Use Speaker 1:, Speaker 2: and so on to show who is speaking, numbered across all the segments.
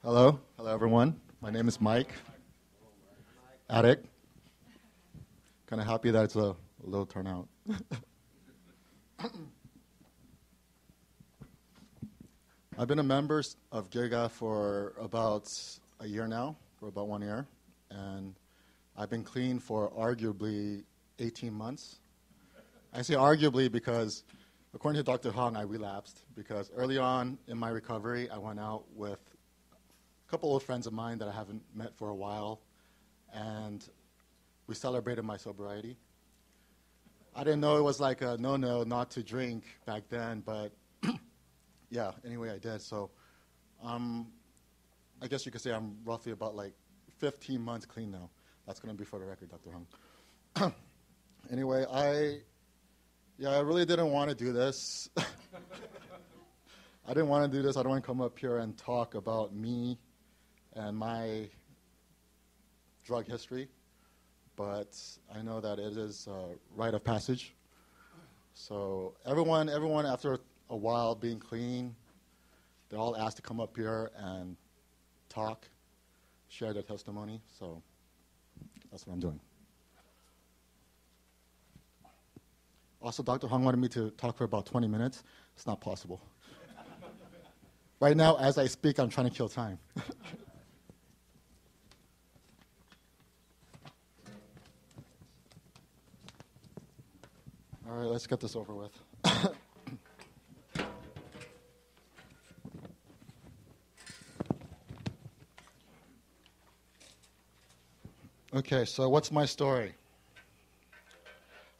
Speaker 1: Hello everyone. My name is Mike, addict. Kind of happy that it's a low turnout. I've been a member of Gilgal for about a year now, for about 1 year, and I've been clean for arguably 18 months. I say arguably because, according to Dr. Hong, I relapsed because early on in my recovery, I went out with a couple of friends of mine that I haven't met for a while, and we celebrated my sobriety. I didn't know it was like a no-no not to drink back then, but yeah, anyway, I did. So I guess you could say I'm roughly about like 15 months clean now. That's going to be for the record, Dr. Hong. Anyway, I really didn't want to do this. I didn't want to do this. I don't want to come up here and talk about me and my drug history, but I know that it is a rite of passage. So everyone after a while being clean, they're all asked to come up here and talk, share their testimony. So that's what I'm doing. Also, Dr. Hong wanted me to talk for about 20 minutes. It's not possible. Right now, as I speak, I'm trying to kill time. All right, let's get this over with. Okay, so what's my story?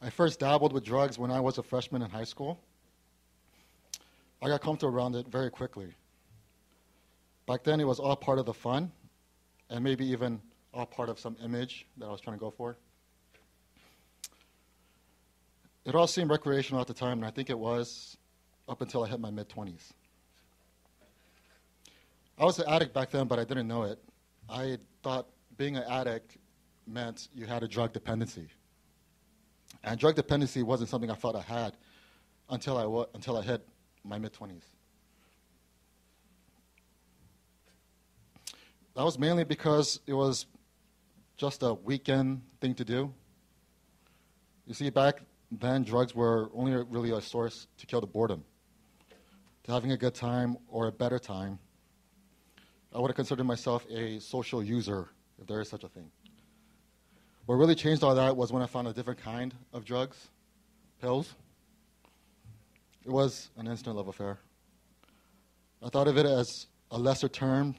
Speaker 1: I first dabbled with drugs when I was a freshman in high school. I got comfortable around it very quickly. Back then, it was all part of the fun, and maybe even all part of some image that I was trying to go for. It all seemed recreational at the time, and I think it was up until I hit my mid-20s. I was an addict back then, but I didn't know it. I thought being an addict meant you had a drug dependency. And drug dependency wasn't something I thought I had until I hit my mid-20s. That was mainly because it was just a weekend thing to do. You see, back then, drugs were only really a source to kill the boredom, to having a good time or a better time. I would have considered myself a social user, if there is such a thing. What really changed all that was when I found a different kind of drugs, pills. It was an instant love affair. I thought of it as a lesser term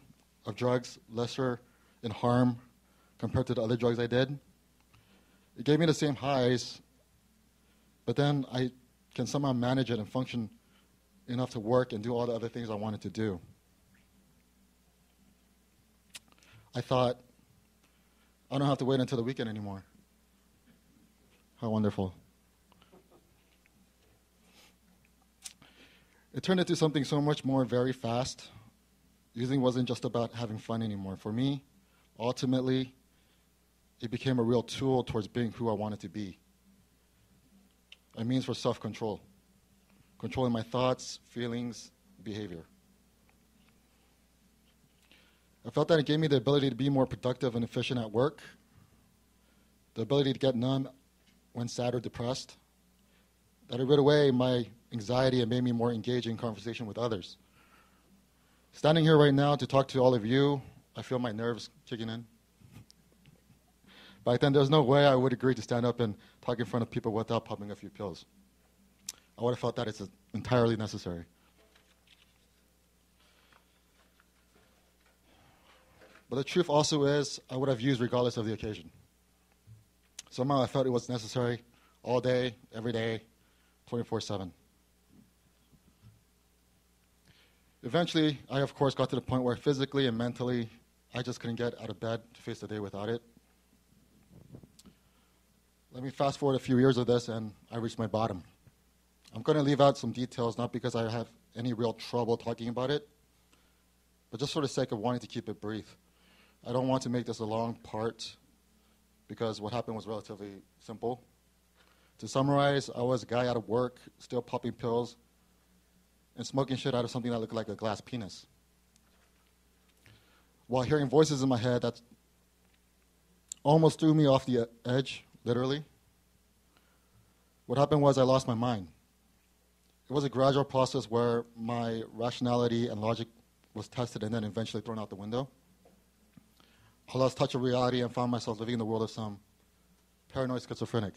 Speaker 1: of drugs, lesser in harm compared to the other drugs I did. It gave me the same highs, but then I can somehow manage it and function enough to work and do all the other things I wanted to do. I thought, I don't have to wait until the weekend anymore. How wonderful. It turned into something so much more very fast. Using wasn't just about having fun anymore. For me, ultimately, it became a real tool towards being who I wanted to be. A means for self-control, controlling my thoughts, feelings, behavior. I felt that it gave me the ability to be more productive and efficient at work, the ability to get numb when sad or depressed, that it rid away my anxiety and made me more engaged in conversation with others. Standing here right now to talk to all of you, I feel my nerves kicking in. Back then, there's no way I would agree to stand up and talk in front of people without popping a few pills. I would have felt that it's entirely necessary. But the truth also is, I would have used regardless of the occasion. Somehow I felt it was necessary all day, every day, 24/7. Eventually, I of course got to the point where physically and mentally, I just couldn't get out of bed to face the day without it. Let me fast forward a few years of this and I reached my bottom. I'm going to leave out some details, not because I have any real trouble talking about it, but just for the sake of wanting to keep it brief. I don't want to make this a long part because what happened was relatively simple. To summarize, I was a guy out of work, still popping pills, and smoking shit out of something that looked like a glass penis. while hearing voices in my head that almost threw me off the edge, literally. What happened was I lost my mind. It was a gradual process where my rationality and logic was tested and then eventually thrown out the window. I lost touch of reality and found myself living in the world of some paranoid schizophrenic.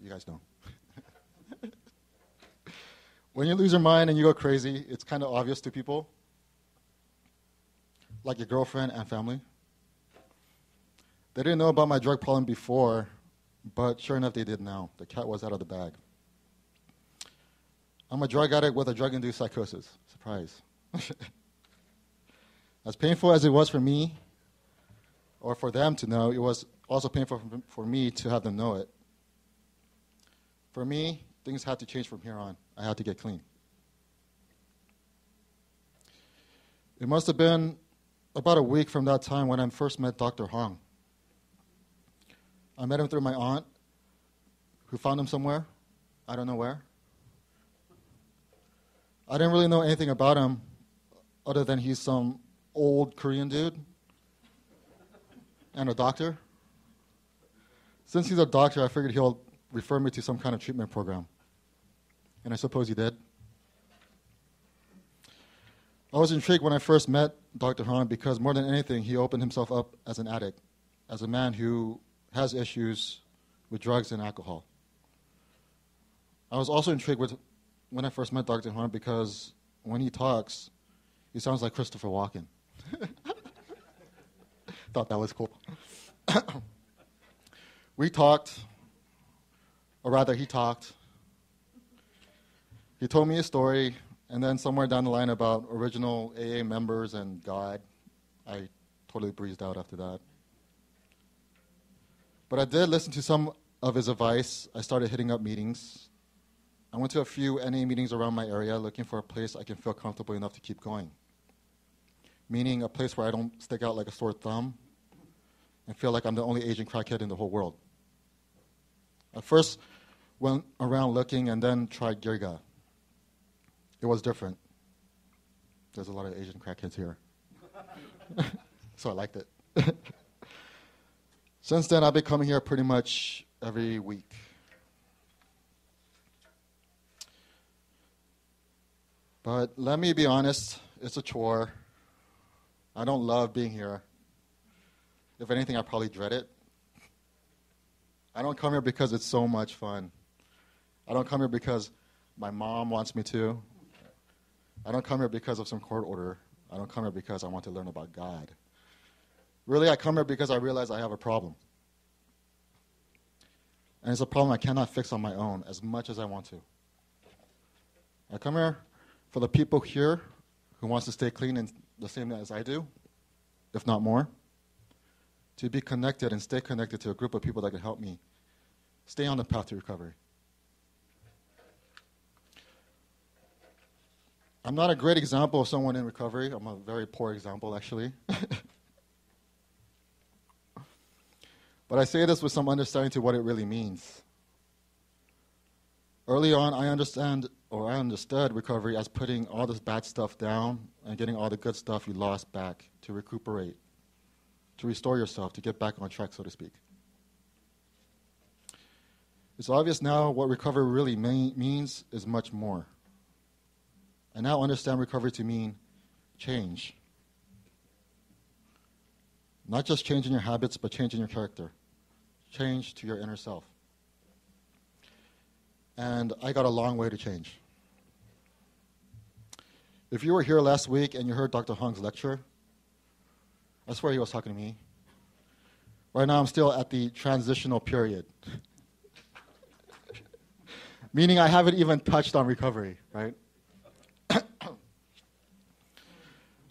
Speaker 1: You guys know. When you lose your mind and you go crazy, it's kind of obvious to people, like your girlfriend and family. They didn't know about my drug problem before, but sure enough, they did now. The cat was out of the bag. I'm a drug addict with a drug-induced psychosis. Surprise. As painful as it was for me, or for them to know, it was also painful for me to have them know it. For me, things had to change from here on. I had to get clean. It must have been about a week from that time when I first met Dr. Hong. I met him through my aunt, who found him somewhere. I don't know where. I didn't really know anything about him other than he's some old Korean dude and a doctor. Since he's a doctor, I figured he'll refer me to some kind of treatment program. And I suppose he did. I was intrigued when I first met Dr. Han because more than anything, he opened himself up as an addict, as a man who has issues with drugs and alcohol. I was also intrigued when I first met Dr. Han because when he talks, he sounds like Christopher Walken. Thought that was cool. We talked, or rather he talked. He told me a story, and then somewhere down the line about original AA members and God, I totally breezed out after that. But I did listen to some of his advice. I started hitting up meetings. I went to a few NA meetings around my area looking for a place I can feel comfortable enough to keep going. Meaning a place where I don't stick out like a sore thumb and feel like I'm the only Asian crackhead in the whole world. I first went around looking and then tried Gilgal. It was different. There's a lot of Asian crackheads here. So I liked it. Since then, I've been coming here pretty much every week. But let me be honest, it's a chore. I don't love being here. If anything, I probably dread it. I don't come here because it's so much fun. I don't come here because my mom wants me to. I don't come here because of some court order. I don't come here because I want to learn about God. Really, I come here because I realize I have a problem. And it's a problem I cannot fix on my own as much as I want to. I come here for the people here who wants to stay clean and the same as I do, if not more, to be connected and stay connected to a group of people that can help me stay on the path to recovery. I'm not a great example of someone in recovery. I'm a very poor example, actually. But I say this with some understanding to what it really means. Early on, I understood recovery as putting all this bad stuff down and getting all the good stuff you lost back to recuperate, to restore yourself, to get back on track, so to speak. It's obvious now what recovery really means is much more. I now understand recovery to mean change. Not just changing your habits, but changing your character. Change to your inner self. And I got a long way to change. If you were here last week and you heard Dr. Hong's lecture, I swear he was talking to me. Right now I'm still at the transitional period. Meaning I haven't even touched on recovery, right?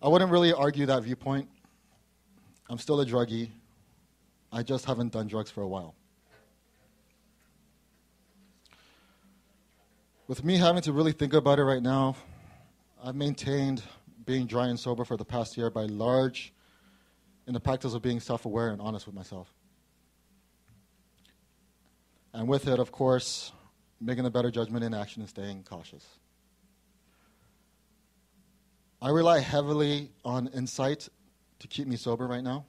Speaker 1: I wouldn't really argue that viewpoint. I'm still a druggie. I just haven't done drugs for a while. With me having to really think about it right now, I've maintained being dry and sober for the past year by large in the practice of being self-aware and honest with myself. And with it, of course, making a better judgment in action and staying cautious. I rely heavily on insight to keep me sober right now?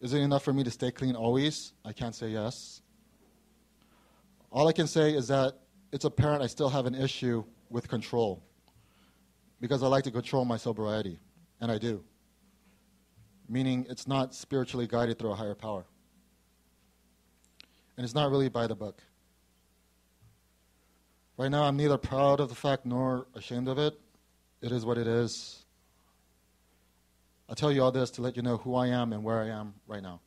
Speaker 1: Is it enough for me to stay clean always? I can't say yes. All I can say is that it's apparent I still have an issue with control because I like to control my sobriety, and I do, meaning it's not spiritually guided through a higher power. And it's not really by the book. Right now, I'm neither proud of the fact nor ashamed of it. It is what it is. I tell you all this to let you know who I am and where I am right now.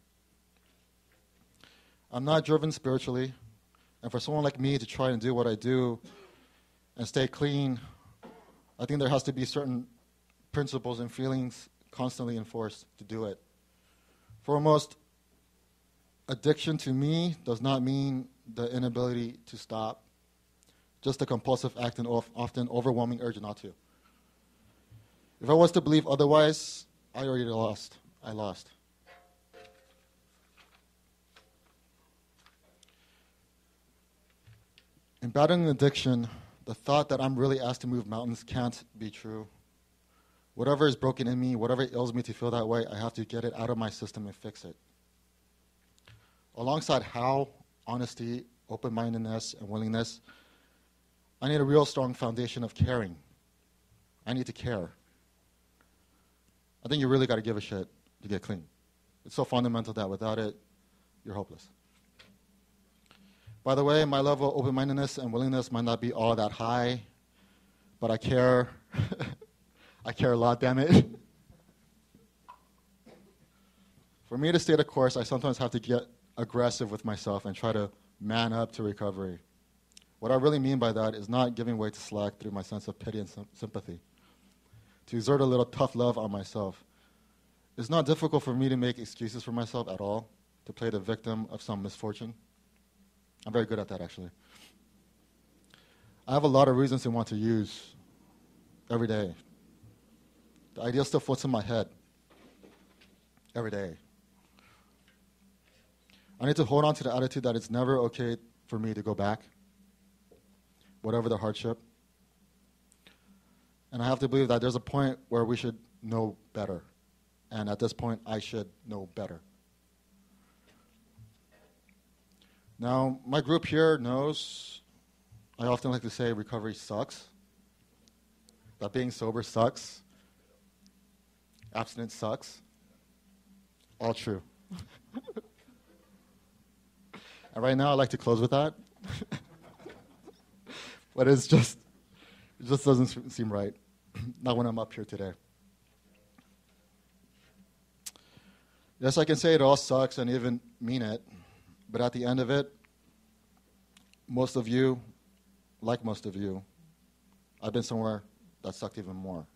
Speaker 1: I'm not driven spiritually, and for someone like me to try and do what I do and stay clean, I think there has to be certain principles and feelings constantly enforced to do it. Foremost, addiction to me does not mean the inability to stop, just a compulsive act and often overwhelming urge not to. If I was to believe otherwise, I already lost. I lost. In battling addiction, the thought that I'm really asked to move mountains can't be true. Whatever is broken in me, whatever ails me to feel that way, I have to get it out of my system and fix it. Alongside how, honesty, open-mindedness, and willingness, I need a real strong foundation of caring. I need to care. I think you really got to give a shit to get clean. It's so fundamental that without it, you're hopeless. By the way, my level of open-mindedness and willingness might not be all that high, but I care. I care a lot, damn it. For me to stay the course, I sometimes have to get aggressive with myself and try to man up to recovery. What I really mean by that is not giving way to slack through my sense of pity and sympathy, to exert a little tough love on myself. It's not difficult for me to make excuses for myself at all, to play the victim of some misfortune. I'm very good at that, actually. I have a lot of reasons to want to use every day. The idea still floats in my head every day. I need to hold on to the attitude that it's never okay for me to go back, whatever the hardship. And I have to believe that there's a point where we should know better. And at this point, I should know better. Now, my group here knows, I often like to say recovery sucks, that being sober sucks, abstinence sucks, all true. And right now, I'd like to close with that. But it just doesn't seem right, not when I'm up here today. Yes, I can say it all sucks and even mean it, but at the end of it, most of you, like most of you, I've been somewhere that sucked even more.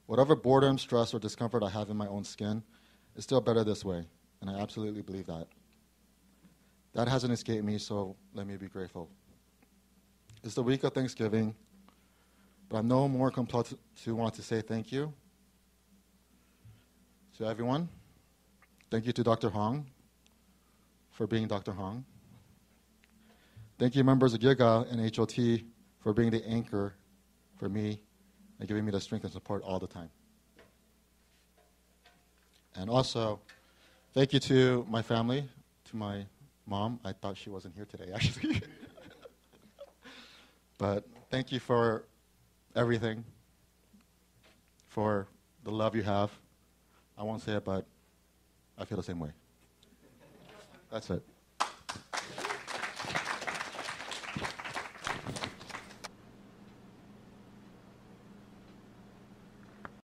Speaker 1: Whatever boredom, stress, or discomfort I have in my own skin is still better this way, and I absolutely believe that. That hasn't escaped me, so let me be grateful. It's the week of Thanksgiving, but I'm no more compelled to want to say thank you to everyone. Thank you to Dr. Hong for being Dr. Hong. Thank you, members of Gilgal and HOT, for being the anchor for me and giving me the strength and support all the time. And also, thank you to my family, to my mom. I thought she wasn't here today, actually. But thank you for everything, for the love you have. I won't say it, but I feel the same way. That's it.